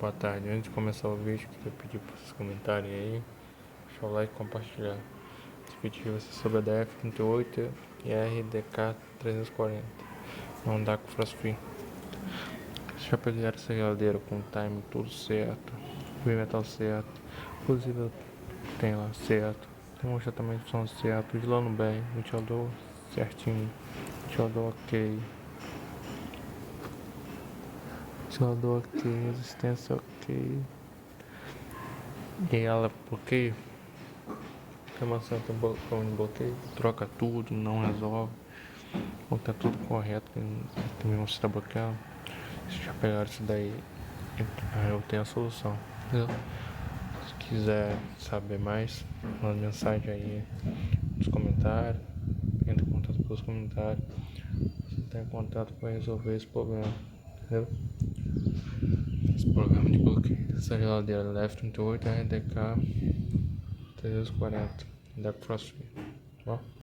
Boa tarde, antes de começar o vídeo, queria pedir para vocês comentarem aí, deixar o like e compartilhar. Esse vídeo vai ser sobre a Df38 e a Redk340. Não dá com frost free. Já pegaram essa geladeira com o time tudo certo, o metal certo, inclusive tem lá certo, tem um achatamento de som certo, gelando bem, ventilador certinho, ventilador ok. Ventilador ok, resistência ok. E ela bloqueia. Tem uma certa bloqueio. Troca tudo, não resolve. Ou tá tudo correto, também não está bloqueado. Se já pegaram isso daí, eu tenho a solução. Entendeu? Se quiser saber mais, manda mensagem aí nos comentários. Entra em contato pelos comentários. Você está em contato para resolver esse problema. Entendeu? Esse programa de bloqueio. Essa geladeira Df38 é Redk340 da Crossfit. Ó.